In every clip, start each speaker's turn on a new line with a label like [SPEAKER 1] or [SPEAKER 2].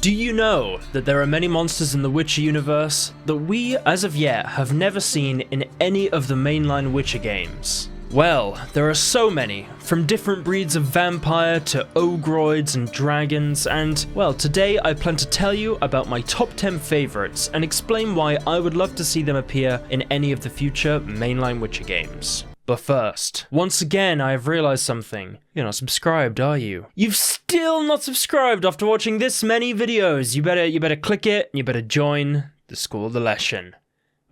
[SPEAKER 1] Do you know that there are many monsters in the Witcher universe that we, as of yet, have never seen in any of the mainline Witcher games? Well, there are so many, from different breeds of vampire to ogroids and dragons, and, well, today I plan to tell you about my top 10 favourites and explain why I would love to see them appear in any of the future mainline Witcher games. But first, once again I have realised something. You're not subscribed, are you? You've still not subscribed after watching this many videos. You better click it and you better join the School of the Lesson.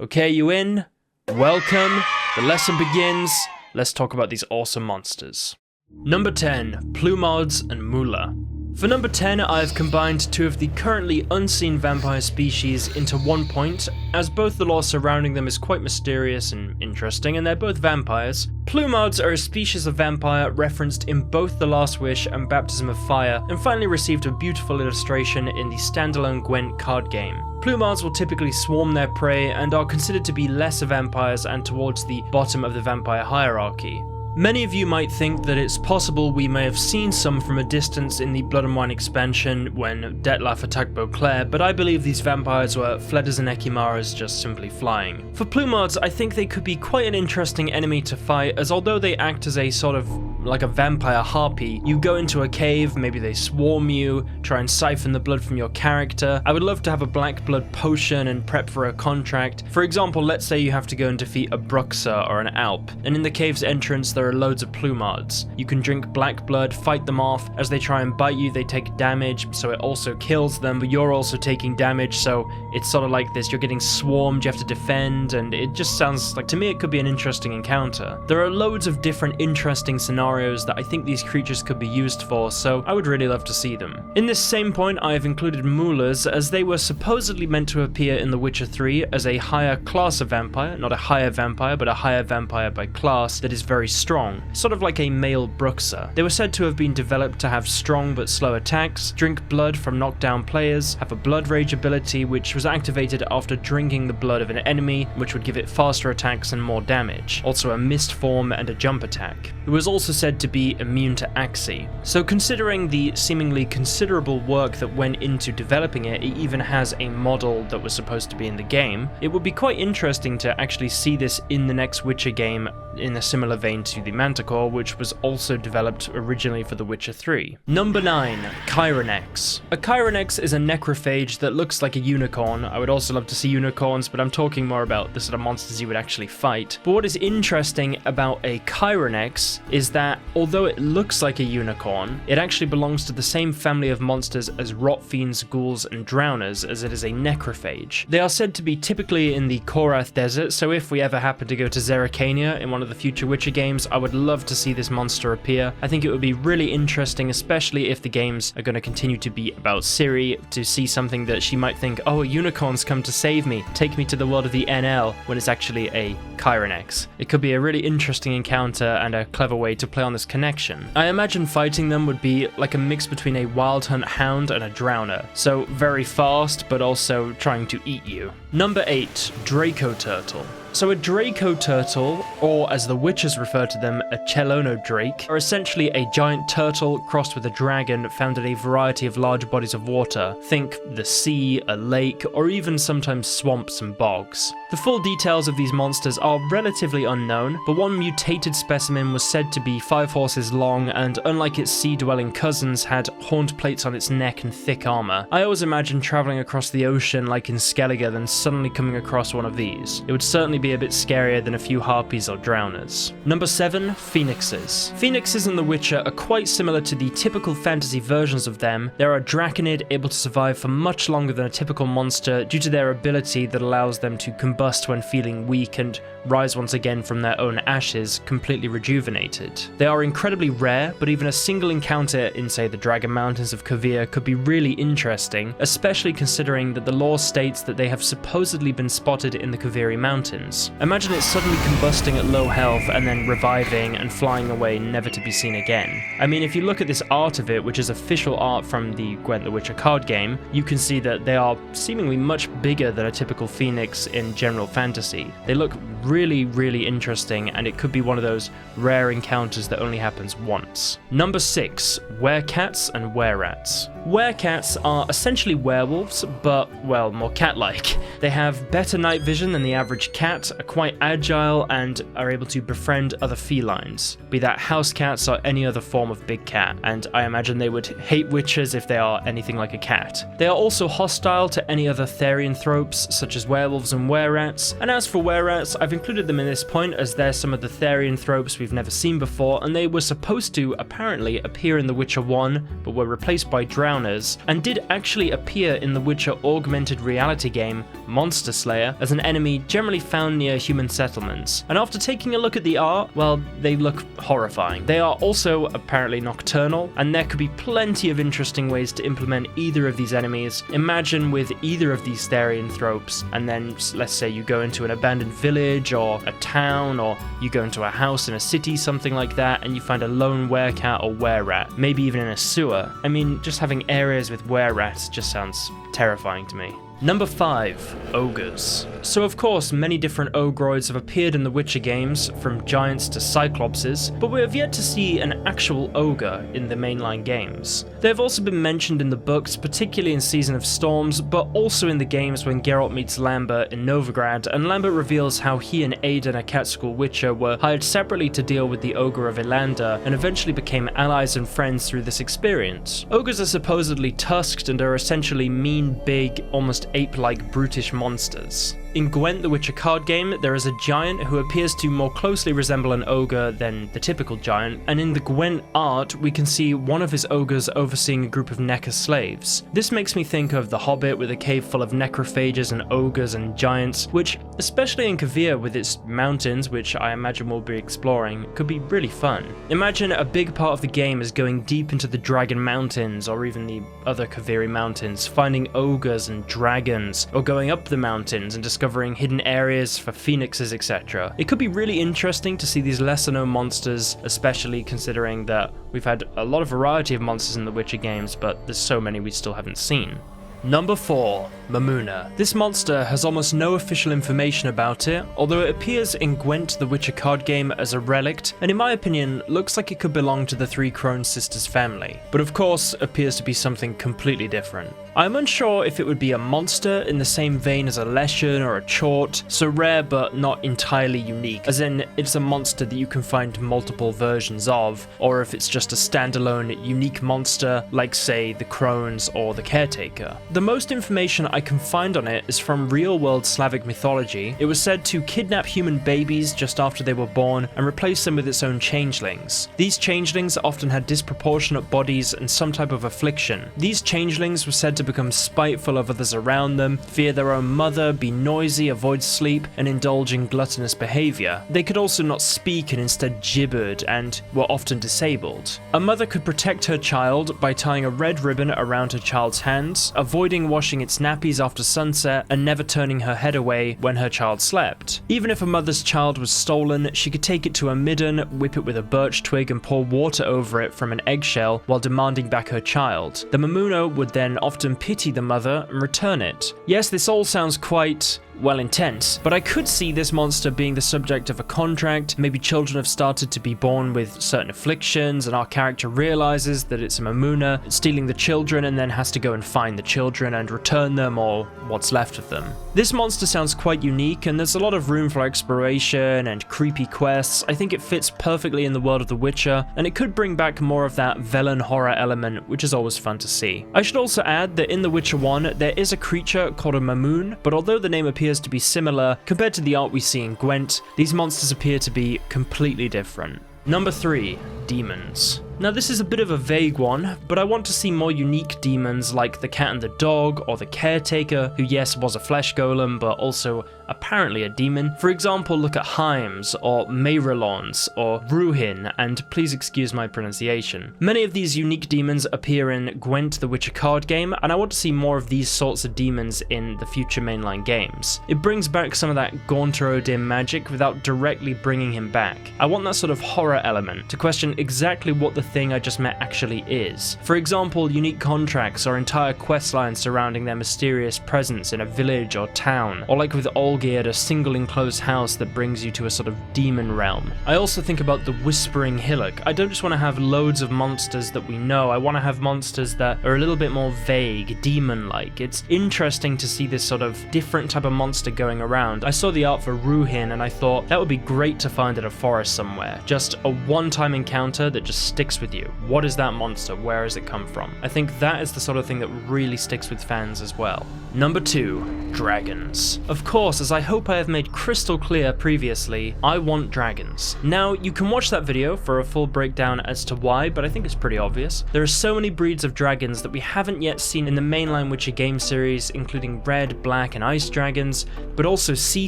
[SPEAKER 1] Okay, you in? Welcome. The lesson begins. Let's talk about these awesome monsters. Number 10, Plumards Mulas. For number 10, I have combined two of the currently unseen vampire species into one point, as both the lore surrounding them is quite mysterious and interesting, and they're both vampires. Plumards are a species of vampire referenced in both The Last Wish and Baptism of Fire, and finally received a beautiful illustration in the standalone Gwent card game. Plumards will typically swarm their prey and are considered to be lesser vampires and towards the bottom of the vampire hierarchy. Many of you might think that it's possible we may have seen some from a distance in the Blood and Wine expansion when Dettlaff attacked Beauclair, but I believe these vampires were Fledders and Ekimaras just simply flying. For Plumards, I think they could be quite an interesting enemy to fight, as although they act as a sort of like a vampire harpy, you go into a cave, maybe they swarm you, try and siphon the blood from your character. I would love to have a black blood potion and prep for a contract. For example, let's say you have to go and defeat a Bruxa or an Alp, and in the cave's entrance there are loads of Plumards. You can drink black blood, fight them off. As they try and bite you, they take damage, so it also kills them, but you're also taking damage, so it's sort of like this, you're getting swarmed, you have to defend, and it just sounds like, to me, it could be an interesting encounter. There are loads of different interesting scenarios that I think these creatures could be used for, so I would really love to see them. In this same point, I have included Mulas, as they were supposedly meant to appear in The Witcher 3 as a higher class of vampire, not a higher vampire, but a higher vampire by class that is very strong, sort of like a male Bruxa. They were said to have been developed to have strong but slow attacks, drink blood from knockdown players, have a blood rage ability which was activated after drinking the blood of an enemy, which would give it faster attacks and more damage, also a mist form and a jump attack. It was also said to be immune to Axii. So considering the seemingly considerable work that went into developing it, it even has a model that was supposed to be in the game, it would be quite interesting to actually see this in the next Witcher game in a similar vein to the Manticore, which was also developed originally for The Witcher 3. Number 9, Chironexes. A Chironex is a necrophage that looks like a unicorn. I would also love to see unicorns, but I'm talking more about the sort of monsters you would actually fight. But what is interesting about a Chironex is that although it looks like a unicorn, it actually belongs to the same family of monsters as rot fiends, ghouls, and drowners, as it is a necrophage. They are said to be typically in the Korath Desert, so if we ever happen to go to Zerrikania in one of the future Witcher games, I would love to see this monster appear. I think it would be really interesting, especially if the games are going to continue to be about Ciri, to see something that she might think, oh, a unicorn's come to save me, take me to the world of the NL, when it's actually a Chironex. It could be a really interesting encounter and a clever way to play on this connection. I imagine fighting them would be like a mix between a wild hunt hound and a drowner, so very fast but also trying to eat you. Number 8, Dracoturtle. So a Dracoturtle, or as the Witchers refer to them, a Chelonodrake, are essentially a giant turtle crossed with a dragon found in a variety of large bodies of water. Think the sea, a lake, or even sometimes swamps and bogs. The full details of these monsters are relatively unknown, but one mutated specimen was said to be 5 horses long and, unlike its sea-dwelling cousins, had horned plates on its neck and thick armor. I always imagine traveling across the ocean like in Skellige, then suddenly coming across one of these. It would certainly be a bit scarier than a few harpies or drowners. Number 7, Phoenixes. Phoenixes in The Witcher are quite similar to the typical fantasy versions of them. They're a draconid able to survive for much longer than a typical monster due to their ability that allows them to combust when feeling weak and rise once again from their own ashes, completely rejuvenated. They are incredibly rare, but even a single encounter in, say, the Dragon Mountains of Kovir could be really interesting, especially considering that the lore states that they have supposedly been spotted in the Koviri Mountains. Imagine it suddenly combusting at low health and then reviving and flying away never to be seen again. I mean, if you look at this art of it, which is official art from the Gwent the Witcher card game, you can see that they are seemingly much bigger than a typical phoenix in general fantasy. They look really, really interesting, and it could be one of those rare encounters that only happens once. Number 6, Werecats and Wererats. Werecats are essentially werewolves, but, well, more cat-like. They have better night vision than the average cat, are quite agile, and are able to befriend other felines, be that house cats or any other form of big cat, and I imagine they would hate witches if they are anything like a cat. They are also hostile to any other therianthropes, such as werewolves and wererats, and as for wererats, I've included them in this point as they're some of the therianthropes we've never seen before, and they were supposed to apparently appear in The Witcher 1, but were replaced by drowners, and did actually appear in the Witcher augmented reality game Monster Slayer as an enemy generally found near human settlements, and after taking a look at the art, well, they look horrifying. They are also apparently nocturnal, and there could be plenty of interesting ways to implement either of these enemies. Imagine with either of these therianthropes, and then let's say you go into an abandoned village or a town, or you go into a house in a city, something like that, and you find a lone werecat or wererat, maybe even in a sewer. I mean, just having areas with wererats just sounds terrifying to me. Number 5, Ogres. So of course, many different ogroids have appeared in the Witcher games, from giants to cyclopses, but we have yet to see an actual ogre in the mainline games. They have also been mentioned in the books, particularly in Season of Storms, but also in the games when Geralt meets Lambert in Novigrad, and Lambert reveals how he and Aidan, a cat school witcher, were hired separately to deal with the ogre of Ilander, and eventually became allies and friends through this experience. Ogres are supposedly tusked and are essentially mean, big, almost ape-like brutish monsters. In Gwent the Witcher card game, there is a giant who appears to more closely resemble an ogre than the typical giant, and in the Gwent art, we can see one of his ogres overseeing a group of Necker slaves. This makes me think of The Hobbit with a cave full of necrophages and ogres and giants, which, especially in Kavir with its mountains, which I imagine we'll be exploring, could be really fun. Imagine a big part of the game is going deep into the Dragon Mountains, or even the other Kaviri mountains, finding ogres and dragons, or going up the mountains and discovering hidden areas for phoenixes, etc. It could be really interesting to see these lesser known monsters, especially considering that we've had a lot of variety of monsters in the Witcher games, but there's so many we still haven't seen. Number 4, Mamuna. This monster has almost no official information about it, although it appears in Gwent the Witcher card game as a relict, and in my opinion, looks like it could belong to the Three Crone Sisters family, but of course appears to be something completely different. I'm unsure if it would be a monster in the same vein as a Leshen or a Chort, so rare but not entirely unique, as in it's a monster that you can find multiple versions of, or if it's just a standalone unique monster like say the Crones or the Caretaker. The most information I can find on it is from real-world Slavic mythology. It was said to kidnap human babies just after they were born and replace them with its own changelings. These changelings often had disproportionate bodies and some type of affliction. These changelings were said to become spiteful of others around them, fear their own mother, be noisy, avoid sleep, and indulge in gluttonous behavior. They could also not speak and instead gibbered, and were often disabled. A mother could protect her child by tying a red ribbon around her child's hands, avoiding washing its nappies after sunset, and never turning her head away when her child slept. Even if a mother's child was stolen, she could take it to a midden, whip it with a birch twig, and pour water over it from an eggshell while demanding back her child. The Mamuna would then often pity the mother and return it. Yes, this all sounds quite well, intense, but I could see this monster being the subject of a contract. Maybe children have started to be born with certain afflictions, and our character realizes that it's a Mamuna stealing the children and then has to go and find the children and return them, or what's left of them. This monster sounds quite unique, and there's a lot of room for exploration and creepy quests. I think it fits perfectly in the world of The Witcher, and it could bring back more of that Velen horror element, which is always fun to see. I should also add that in The Witcher 1, there is a creature called a Mamoon, but although the name appears to be similar, compared to the art we see in Gwent, these monsters appear to be completely different. Number 3, demons. Now this is a bit of a vague one, but I want to see more unique demons like the Cat and the Dog, or the Caretaker, who yes was a flesh golem, but also apparently a demon. For example, look at Heims, or Meirelons, or Ruhin, and please excuse my pronunciation. Many of these unique demons appear in Gwent the Witcher card game, and I want to see more of these sorts of demons in the future mainline games. It brings back some of that Gaunter Odin magic without directly bringing him back. I want that sort of horror element, to question exactly what the thing I just met actually is. For example, unique contracts or entire quest lines surrounding their mysterious presence in a village or town, or like with Olgierd, a single enclosed house that brings you to a sort of demon realm. I also think about the Whispering Hillock. I don't just want to have loads of monsters that we know, I want to have monsters that are a little bit more vague, demon-like. It's interesting to see this sort of different type of monster going around. I saw the art for Ruhin and I thought that would be great to find in a forest somewhere. Just a one-time encounter that just sticks with you. What is that monster? Where has it come from? I think that is the sort of thing that really sticks with fans as well. Number 2, dragons. Of course, as I hope I have made crystal clear previously, I want dragons. Now, you can watch that video for a full breakdown as to why, but I think it's pretty obvious. There are so many breeds of dragons that we haven't yet seen in the mainline Witcher game series, including red, black, and ice dragons, but also sea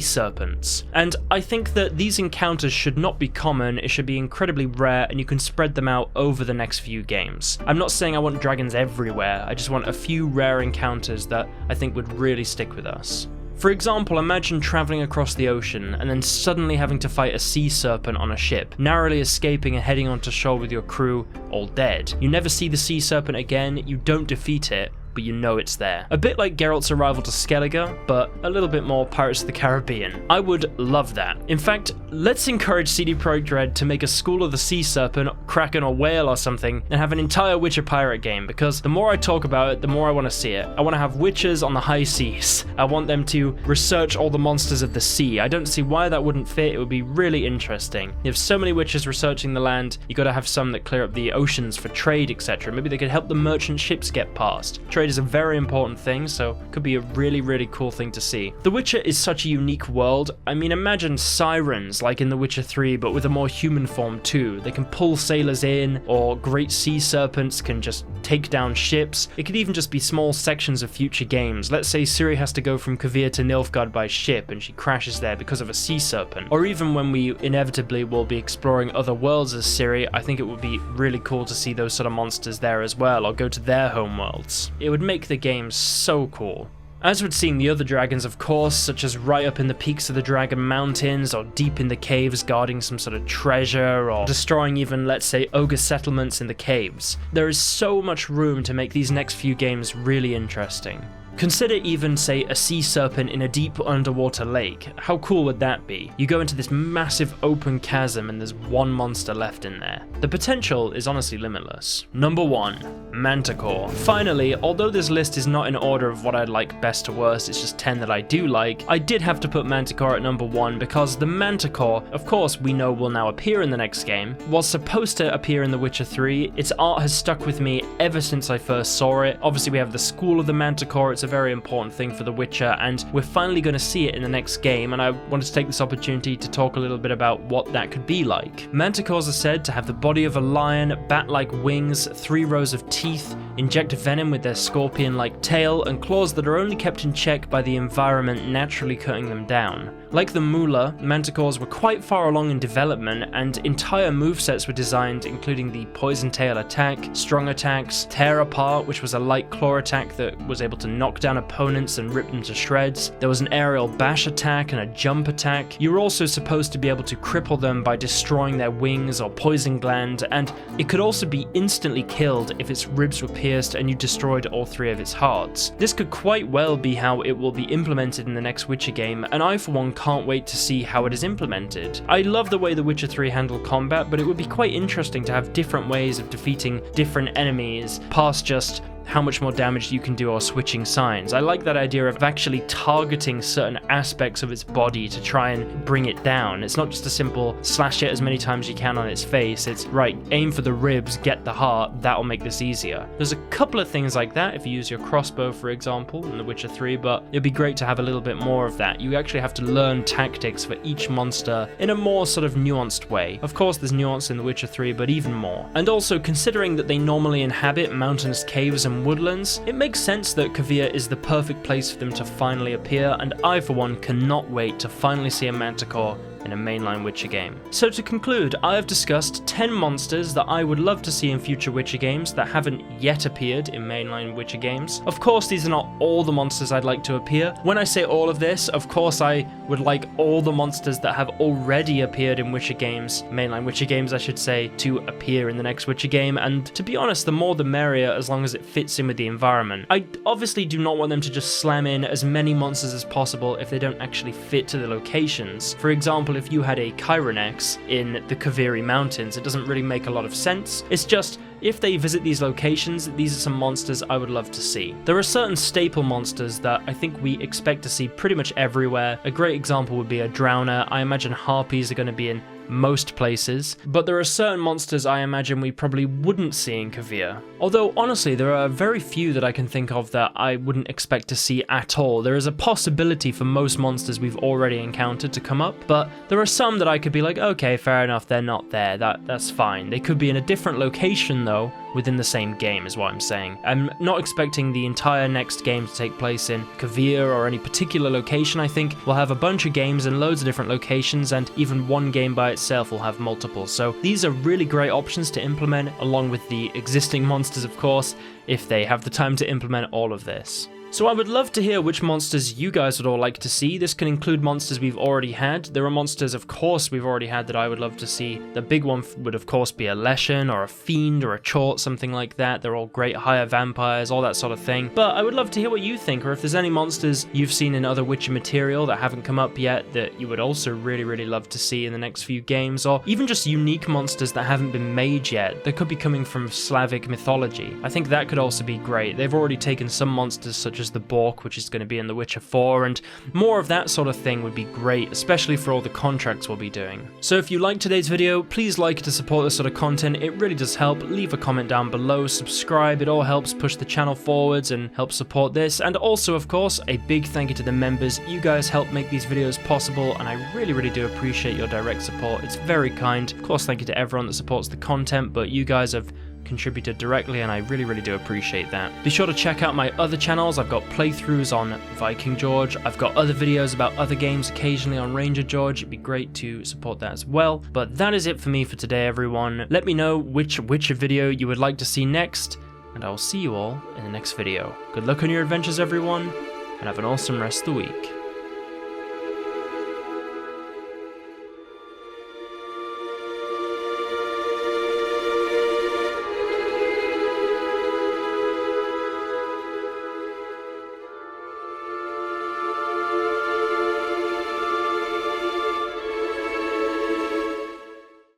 [SPEAKER 1] serpents. And I think that these encounters should not be common, it should be incredibly rare, and you can spread them out over the next few games. I'm not saying I want dragons everywhere, I just want a few rare encounters that I think would really stick with us. For example, imagine travelling across the ocean and then suddenly having to fight a sea serpent on a ship, narrowly escaping and heading onto shore with your crew, all dead. You never see the sea serpent again, you don't defeat it, but you know it's there. A bit like Geralt's arrival to Skellige, but a little bit more Pirates of the Caribbean. I would love that. In fact, let's encourage CD Projekt Red to make a School of the Sea Serpent, Kraken or Whale or something, and have an entire Witcher pirate game, because the more I talk about it, the more I want to see it. I want to have Witchers on the high seas. I want them to research all the monsters of the sea. I don't see why that wouldn't fit, it would be really interesting. You have so many Witchers researching the land, you gotta have some that clear up the oceans for trade, etc. Maybe they could help the merchant ships get past. Trade is a very important thing, so could be a really cool thing to see. The Witcher is such a unique world. I mean, imagine sirens like in The Witcher 3, but with a more human form too. They can pull sailors in, or great sea serpents can just take down ships. It could even just be small sections of future games. Let's say Ciri has to go from Kovir to Nilfgaard by ship and she crashes there because of a sea serpent. Or even when we inevitably will be exploring other worlds as Ciri, I think it would be really cool to see those sort of monsters there as well, or go to their homeworlds. It would make the game so cool. As with seeing the other dragons, of course, such as right up in the peaks of the Dragon Mountains, or deep in the caves guarding some sort of treasure, or destroying even, let's say, ogre settlements in the caves. There is so much room to make these next few games really interesting. Consider even, say, a sea serpent in a deep underwater lake. How cool would that be? You go into this massive open chasm and there's one monster left in there. The potential is honestly limitless. Number 1, Manticore. Finally, although this list is not in order of what I'd like best to worst, it's just 10 that I do like, I did have to put Manticore at number 1 because the Manticore, of course we know will now appear in the next game, was supposed to appear in The Witcher 3. Its art has stuck with me ever since I first saw it. Obviously we have the School of the Manticore, it's a very important thing for The Witcher, and we're finally going to see it in the next game, and I wanted to take this opportunity to talk a little bit about what that could be like. Manticores are said to have the body of a lion, bat-like wings, 3 rows of teeth, inject venom with their scorpion-like tail, and claws that are only kept in check by the environment naturally cutting them down. Like the Mula, Manticores were quite far along in development, and entire movesets were designed, including the Poison Tail attack, strong attacks, Tear Apart, which was a light claw attack that was able to knock down opponents and rip them to shreds. There was an aerial bash attack and a jump attack. You were also supposed to be able to cripple them by destroying their wings or poison gland, and it could also be instantly killed if its ribs were pierced and you destroyed all 3 of its hearts. This could quite well be how it will be implemented in the next Witcher game, and I for one can't wait to see how it is implemented. I love the way The Witcher 3 handled combat, but it would be quite interesting to have different ways of defeating different enemies past just how much more damage you can do or switching signs. I like that idea of actually targeting certain aspects of its body to try and bring it down. It's not just a simple slash it as many times as you can on its face, it's right, aim for the ribs, get the heart, that'll make this easier. There's a couple of things like that if you use your crossbow, for example, in The Witcher 3, but it'd be great to have a little bit more of that. You actually have to learn tactics for each monster in a more sort of nuanced way. Of course there's nuance in The Witcher 3, but even more. And also, considering that they normally inhabit mountainous caves and woodlands, it makes sense that Kovir is the perfect place for them to finally appear, and I for one cannot wait to finally see a Manticore in a mainline Witcher game. So to conclude, I have discussed 10 monsters that I would love to see in future Witcher games that haven't yet appeared in mainline Witcher games. Of course, these are not all the monsters I'd like to appear. When I say all of this, of course I would like all the monsters that have already appeared in Witcher games, mainline Witcher games I should say, to appear in the next Witcher game, and to be honest, the more the merrier as long as it fits in with the environment. I obviously do not want them to just slam in as many monsters as possible if they don't actually fit to the locations. For example, if you had a Chironex in the Ciri Mountains, it doesn't really make a lot of sense. It's just, if they visit these locations, these are some monsters I would love to see. There are certain staple monsters that I think we expect to see pretty much everywhere. A great example would be a Drowner. I imagine Harpies are going to be in most places, but there are certain monsters I imagine we probably wouldn't see in Ciri. Although honestly, there are very few that I can think of that I wouldn't expect to see at all. There is a possibility for most monsters we've already encountered to come up, but there are some that I could be like, okay, fair enough, they're not there, that's fine. They could be in a different location though, within the same game is what I'm saying. I'm not expecting the entire next game to take place in Ciri or any particular location. I think we'll have a bunch of games in loads of different locations, and even one game by itself will have multiple. So these are really great options to implement, along with the existing monsters of course, if they have the time to implement all of this. So I would love to hear which monsters you guys would all like to see. This can include monsters we've already had. There are monsters, of course, we've already had that I would love to see. The big one would, of course, be a Leshen or a Fiend or a Chort, something like that. They're all great higher vampires, all that sort of thing. But I would love to hear what you think, or if there's any monsters you've seen in other Witcher material that haven't come up yet that you would also really love to see in the next few games, or even just unique monsters that haven't been made yet that could be coming from Slavic mythology. I think that could also be great. They've already taken some monsters such as the Bork, which is going to be in The Witcher 4, and more of that sort of thing would be great, especially for all the contracts we'll be doing. So if you liked today's video, please like it to support this sort of content. It really does help. Leave a comment down below, subscribe, it all helps push the channel forwards and help support this. And also, of course, a big thank you to the members. You guys help make these videos possible, and I really do appreciate your direct support. It's very kind. Of course, thank you to everyone that supports the content, but you guys have contributed directly, and I really do appreciate that. Be sure to check out my other channels. I've got playthroughs on Viking George. I've got other videos about other games occasionally on Ranger George. It'd be great to support that as well. But that is it for me for today, everyone. Let me know which Witcher video you would like to see next, and I will see you all in the next video. Good luck on your adventures, everyone, and have an awesome rest of the week.